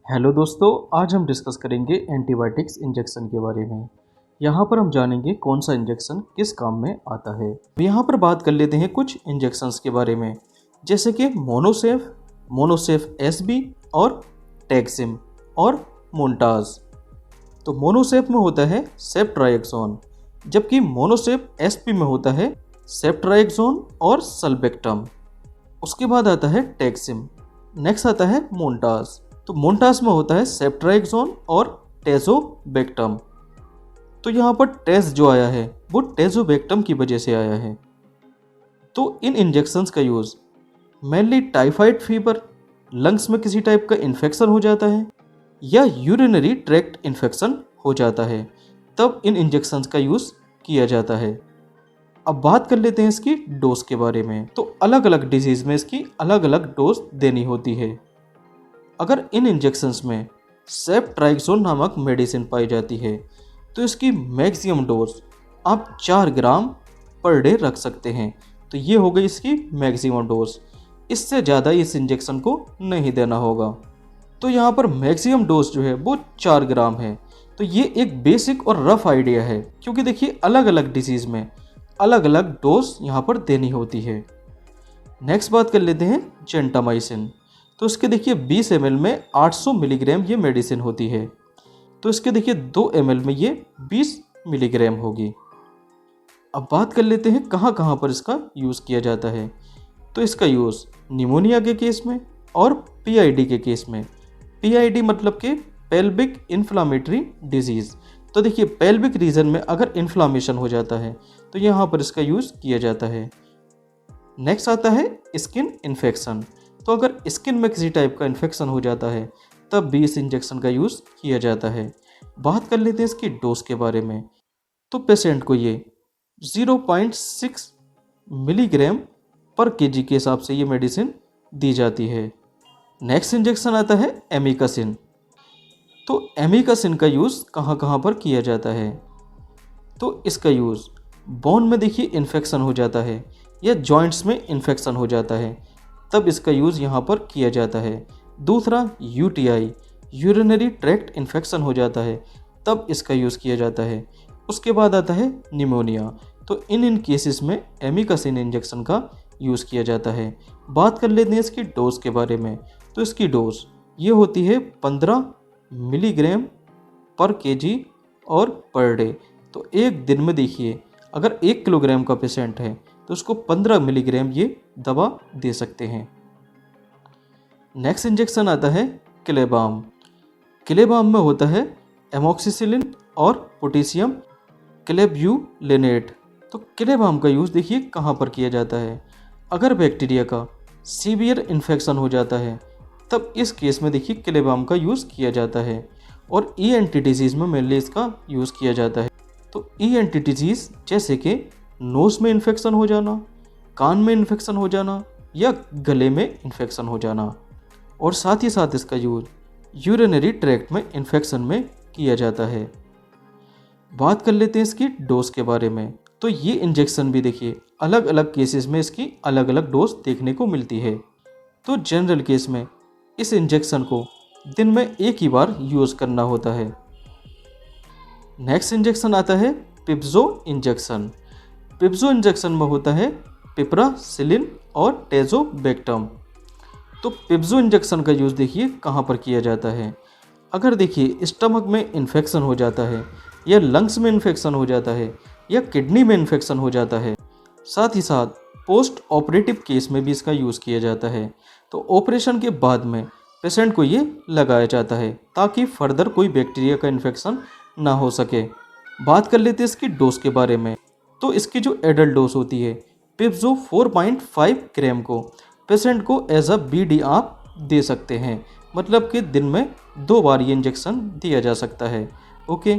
Hello दोस्तों, आज हम डिस्कस करेंगे एंटीबायोटिक्स इंजेक्शन के बारे में। यहाँ पर हम जानेंगे कौन सा इंजेक्शन किस काम में आता है। यहाँ पर बात कर लेते हैं कुछ इंजेक्शंस के बारे में, जैसे कि मोनोसेफ एसबी और टैक्सिम और मोन्टाज। तो मोनोसेफ में होता है सेफ्ट्राइक्सोन, जबकि मोनोसेफ एसपी में होता है सेफ्ट्राइक्सोन और सल्बेक्टम। उसके बाद आता है टैक्सिम, नेक्स्ट आता है मोन्टाज। तो मोन्टाज में होता है सेफ्ट्राइक्सोन और टेजोबेक्टम। तो यहाँ पर टेज जो आया है वो टेजोबेक्टम की वजह से आया है। तो इन इंजेक्शंस का use mainly typhoid fever, lungs में किसी टाइप का इन्फेक्शन हो जाता है या यूरिनरी ट्रैक्ट इन्फेक्शन हो जाता है, तब इन इंजेक्शंस का यूज़ किया जाता है। अब बात कर लेते हैं इसकी डोज के बारे में। तो अलग अलग डिजीज़ में इसकी अलग अलग डोज देनी होती है। अगर इन इंजेक्शंस में सेफ्ट्राइक्सोन नामक मेडिसिन पाई जाती है तो इसकी मैक्सिमम डोज आप 4 ग्राम पर डे रख सकते हैं। तो ये हो गई इसकी मैक्सिमम डोज, इससे ज़्यादा इस इंजेक्शन को नहीं देना होगा। तो यहाँ पर मैक्सिमम डोज जो है वो 4 ग्राम है। तो ये एक बेसिक और रफ आइडिया है, क्योंकि देखिए अलग अलग डिजीज़ में अलग अलग डोज यहाँ पर देनी होती है। नेक्स्ट बात कर लेते हैं जेंटामाइसिन। तो इसके देखिए 20 ml में 800 मिलीग्राम ये मेडिसिन होती है। तो इसके देखिए 2 ml में ये 20 मिलीग्राम होगी। अब बात कर लेते हैं कहाँ कहाँ पर इसका यूज़ किया जाता है। तो इसका यूज़ निमोनिया के केस में और पीआईडी के केस में। पीआईडी मतलब कि पेल्विक इन्फ्लामेटरी डिजीज़। तो देखिए पेल्विक रीजन में अगर इन्फ्लामेशन हो जाता है तो यहाँ पर इसका यूज़ किया जाता है। नेक्स्ट आता है स्किन इन्फेक्शन। तो अगर स्किन में किसी टाइप का इन्फेक्शन हो जाता है तब भी इस इंजेक्शन का यूज़ किया जाता है। बात कर लेते हैं इसकी डोज के बारे में। तो पेशेंट को ये 0.6 मिलीग्राम पर केजी के हिसाब से ये मेडिसिन दी जाती है। नेक्स्ट इंजेक्शन आता है एमिकासिन। तो एमिकासिन का यूज़ कहाँ कहाँ पर किया जाता है। तो इसका यूज़ बोन में देखिए इन्फेक्शन हो जाता है या जॉइंट्स में इन्फेक्शन हो जाता है, तब इसका यूज़ यहाँ पर किया जाता है। दूसरा यूटीआई, यूरिनरी ट्रैक्ट इन्फेक्शन हो जाता है, तब इसका यूज़ किया जाता है। उसके बाद आता है निमोनिया। तो इन केसेस में एमिकासिन इंजेक्शन का यूज़ किया जाता है। बात कर लेते हैं इसकी डोज के बारे में। तो इसकी डोज ये होती है 15 मिलीग्राम पर केजी और पर डे। तो एक दिन में देखिए अगर 1 किलोग्राम का पेशेंट है तो उसको 15 मिलीग्राम ये दवा दे सकते हैं। नेक्स्ट इंजेक्शन आता है क्लेबाम। क्लेबाम में होता है एमोक्सिसिलिन और पोटेशियम क्लेब्यूलिनेट। तो क्लेबाम का यूज़ देखिए कहाँ पर किया जाता है। अगर बैक्टीरिया का सीवियर इन्फेक्शन हो जाता है तब इस केस में देखिए क्लेबाम का यूज़ किया जाता है। और ईएनटी डिजीज़ में मेनली इसका यूज़ किया जाता है। तो ईएनटी डिजीज़ जैसे कि नोज़ में इन्फेक्शन हो जाना, कान में इन्फेक्शन हो जाना या गले में इन्फेक्शन हो जाना, और साथ ही साथ इसका यूज यूरिनरी ट्रैक्ट में इन्फेक्शन में किया जाता है। बात कर लेते हैं इसकी डोज के बारे में। तो ये इंजेक्शन भी देखिए अलग अलग केसेस में इसकी अलग अलग डोज देखने को मिलती है। तो जनरल केस में इस इंजेक्शन को दिन में एक ही बार यूज़ करना होता है। नेक्स्ट इंजेक्शन आता है पिप्जो इंजेक्शन। पिप्जो इंजेक्शन में होता है पिपरासिलिन और टेजोबेक्टम। तो पिप्जो इंजेक्शन का यूज़ देखिए कहाँ पर किया जाता है। अगर देखिए स्टमक में इन्फेक्शन हो जाता है या लंग्स में इन्फेक्शन हो जाता है या किडनी में इन्फेक्शन हो जाता है, साथ ही साथ पोस्ट ऑपरेटिव केस में भी इसका यूज़ किया जाता है। तो ऑपरेशन के बाद में पेशेंट को ये लगाया जाता है ताकि फर्दर कोई बैक्टीरिया का इन्फेक्शन ना हो सके। बात कर लेते हैं इसकी डोज के बारे में। तो इसकी जो एडल्ट डोज होती है पिप्जो 4.5 ग्राम को पेशेंट को एज अ बीडी आप दे सकते हैं, मतलब कि दिन में 2 बार ये इंजेक्शन दिया जा सकता है। ओके।